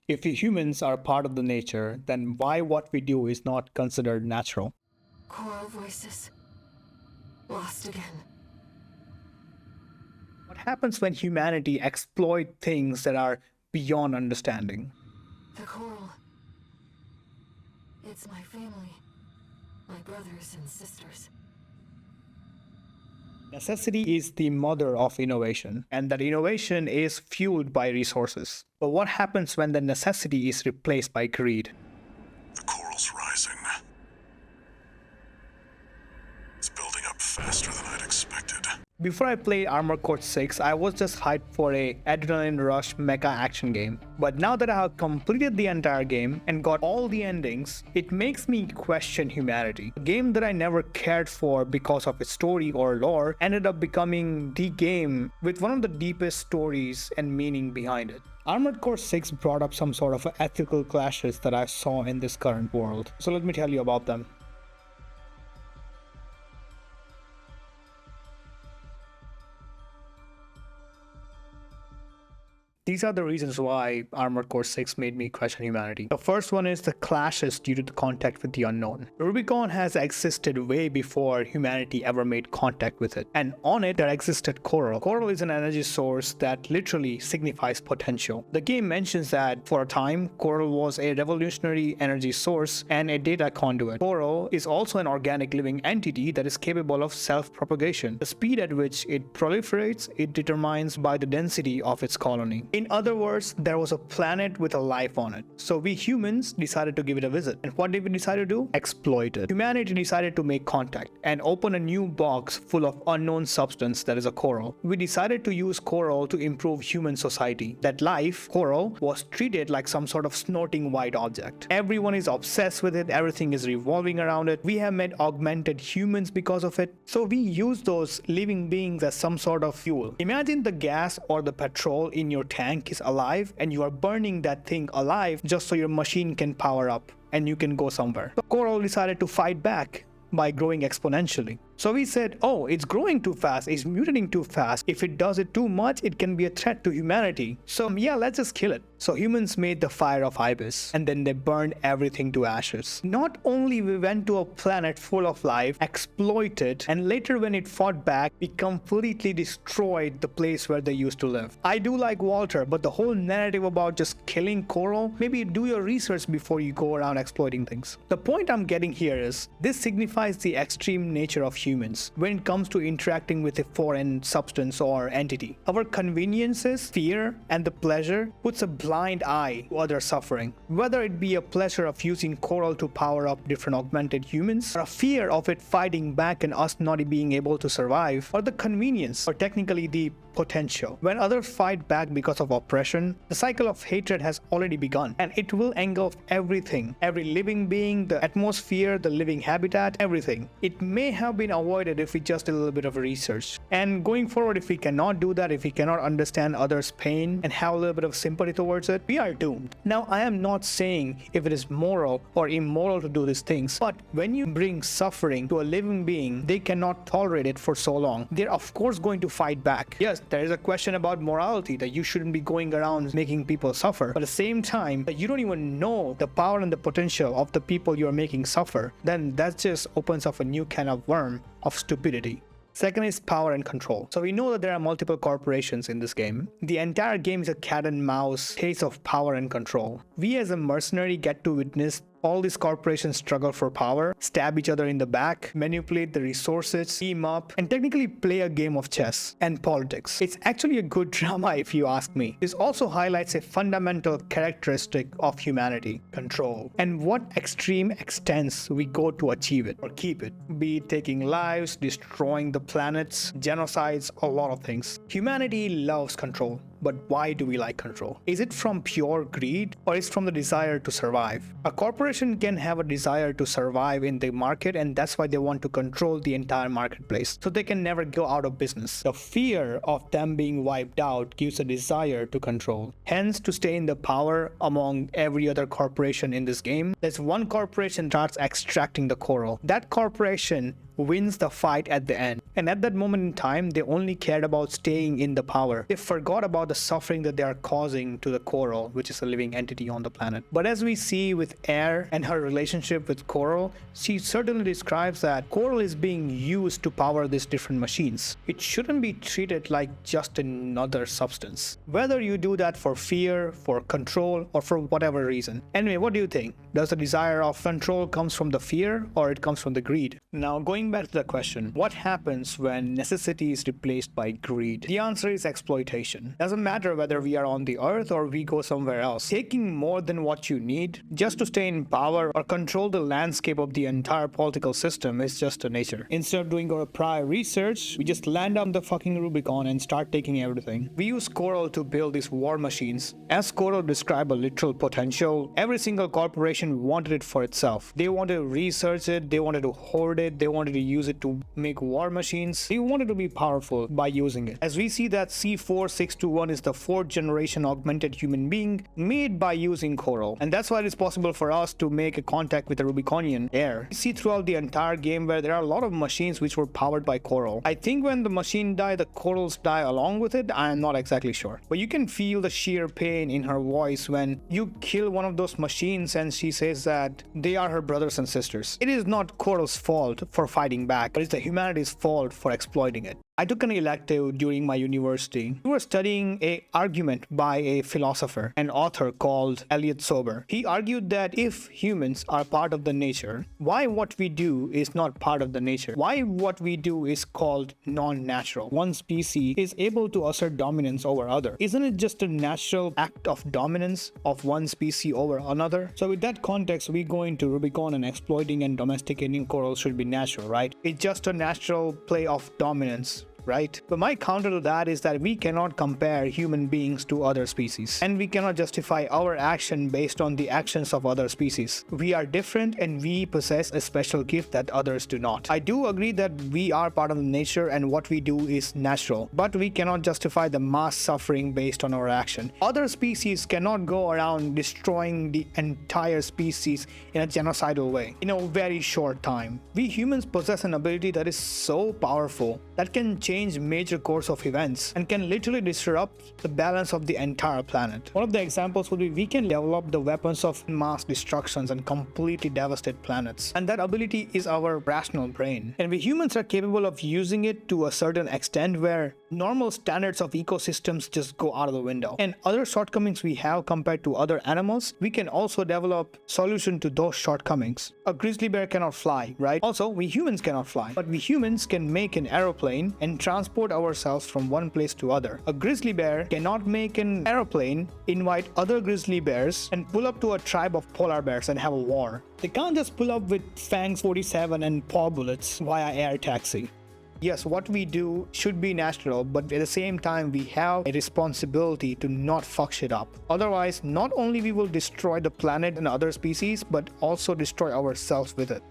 If we humans are part of the nature, then why what we do is not considered natural? Choral voices. Lost again. What happens when humanity exploit things that are beyond understanding? The coral. It's my family. My brothers and sisters. Necessity is the mother of innovation, and that innovation is fueled by resources. But what happens when the necessity is replaced by greed? The coral's rising. It's building up faster than I'd expected. Before I played Armored Core 6, I was just hyped for a adrenaline rush mecha action game. But now that I have completed the entire game and got all the endings, it makes me question humanity. A game that I never cared for because of its story or lore ended up becoming the game with one of the deepest stories and meaning behind it. Armored Core 6 brought up some sort of ethical clashes that I saw in this current world. So let me tell you about them. These are the reasons why Armored Core 6 made me question humanity. The first one is the clashes due to the contact with the unknown. Rubicon has existed way before humanity ever made contact with it. And on it, there existed coral. Coral is an energy source that literally signifies potential. The game mentions that for a time, coral was a revolutionary energy source and a data conduit. Coral is also an organic living entity that is capable of self-propagation. The speed at which it proliferates, it determines by the density of its colony. In other words, there was a planet with a life on it. So we humans decided to give it a visit. And what did we decide to do? Exploit it. Humanity decided to make contact and open a new box full of unknown substance that is a coral. We decided to use coral to improve human society. That life, coral, was treated like some sort of snorting white object. Everyone is obsessed with it. Everything is revolving around it. We have made augmented humans because of it. So we use those living beings as some sort of fuel. Imagine the gas or the petrol in your tank is alive and you are burning that thing alive just so your machine can power up and you can go somewhere. So coral decided to fight back by growing exponentially. So we said, oh, it's growing too fast, it's mutating too fast. If it does it too much, it can be a threat to humanity. So yeah, let's just kill it. So humans made the fire of Ibis and then they burned everything to ashes. Not only we went to a planet full of life, exploited, and later when it fought back, we completely destroyed the place where they used to live. I do like Walter, but the whole narrative about just killing coral, maybe do your research before you go around exploiting things. The point I'm getting here is, this signifies the extreme nature of humans when it comes to interacting with a foreign substance or entity. Our conveniences, fear, and the pleasure puts a blind eye to other suffering. Whether it be a pleasure of using coral to power up different augmented humans, or a fear of it fighting back and us not being able to survive, or the convenience, or technically the potential. When others fight back because of oppression, the cycle of hatred has already begun, and it will engulf everything, every living being, the atmosphere, the living habitat, everything. It may have been avoided if we just did a little bit of research. And going forward, if we cannot do that, if we cannot understand others' pain and have a little bit of sympathy towards it, we are doomed. Now, I am not saying if it is moral or immoral to do these things, but when you bring suffering to a living being, they cannot tolerate it for so long. They're of course going to fight back. Yes, there is a question about morality, that you shouldn't be going around making people suffer. But at the same time, that you don't even know the power and the potential of the people you're making suffer, then that just opens up a new can of worm of stupidity. Second is power and control. So we know that there are multiple corporations in this game. The entire game is a cat and mouse case of power and control. We as a mercenary get to witness all these corporations struggle for power, stab each other in the back, manipulate the resources, team up, and technically play a game of chess and politics. It's actually a good drama if you ask me. This also highlights a fundamental characteristic of humanity: control, and what extreme extents we go to achieve it or keep it. Be it taking lives, destroying the planets, genocides, a lot of things. Humanity loves control. But why do we like control? Is it from pure greed, or is it from the desire to survive? A corporation can have a desire to survive in the market, and that's why they want to control the entire marketplace, so they can never go out of business. The fear of them being wiped out gives a desire to control. Hence, to stay in the power among every other corporation in this game, there's one corporation starts extracting the coral. That corporation wins the fight at the end. And at that moment in time, they only cared about staying in the power. They forgot about the suffering that they are causing to the coral, which is a living entity on the planet. But as we see with Air and her relationship with coral, she certainly describes that coral is being used to power these different machines. It shouldn't be treated like just another substance. Whether you do that for fear, for control, or for whatever reason. Anyway, what do you think? Does the desire of control comes from the fear or it comes from the greed? Now, going back to the question, what happens when necessity is replaced by greed? The answer is exploitation. Doesn't matter whether we are on the earth or we go somewhere else. Taking more than what you need just to stay in power or control the landscape of the entire political system is just a nature. Instead of doing our prior research, we just land on the fucking Rubicon and start taking everything. We use coral to build these war machines. As coral describe a literal potential, every single corporation wanted it for itself. They wanted to research it, they wanted to hoard it, they wanted to use it to make war machines. They wanted to be powerful by using it. As we see that C4621 is the 4th generation augmented human being made by using coral. And that's why it is possible for us to make a contact with the Rubiconian Air. We see throughout the entire game where there are a lot of machines which were powered by coral. I think when the machine died, the corals die along with it. I am not exactly sure. But you can feel the sheer pain in her voice when you kill one of those machines and she says that they are her brothers and sisters. It is not coral's fault for fighting back, but it's the humanity's fault for exploiting it. I took an elective during my university. We were studying an argument by a philosopher, an author called Elliot Sober. He argued that if humans are part of the nature, why what we do is not part of the nature? Why what we do is called non-natural? One species is able to assert dominance over other. Isn't it just a natural act of dominance of one species over another? So with that context, we go into Rubicon and exploiting and domesticating corals should be natural, right? It's just a natural play of dominance, right? But my counter to that is that we cannot compare human beings to other species, and we cannot justify our action based on the actions of other species. We are different and we possess a special gift that others do not. I do agree that we are part of nature and what we do is natural, but we cannot justify the mass suffering based on our action. Other species cannot go around destroying the entire species in a genocidal way in a very short time. We humans possess an ability that is so powerful that can change major course of events and can literally disrupt the balance of the entire planet. One of the examples would be we can develop the weapons of mass destructions and completely devastate planets, and that ability is our rational brain, and we humans are capable of using it to a certain extent where normal standards of ecosystems just go out of the window. And other shortcomings we have compared to other animals, we can also develop solution to those shortcomings. A grizzly bear cannot fly, right? Also, we humans cannot fly, but we humans can make an aeroplane and transport ourselves from one place to other. A grizzly bear cannot make an aeroplane, invite other grizzly bears, and pull up to a tribe of polar bears and have a war. They can't just pull up with Fangs 47 and paw bullets via air taxi. Yes, what we do should be natural, but at the same time, we have a responsibility to not fuck shit up. Otherwise, not only we will destroy the planet and other species, but also destroy ourselves with it.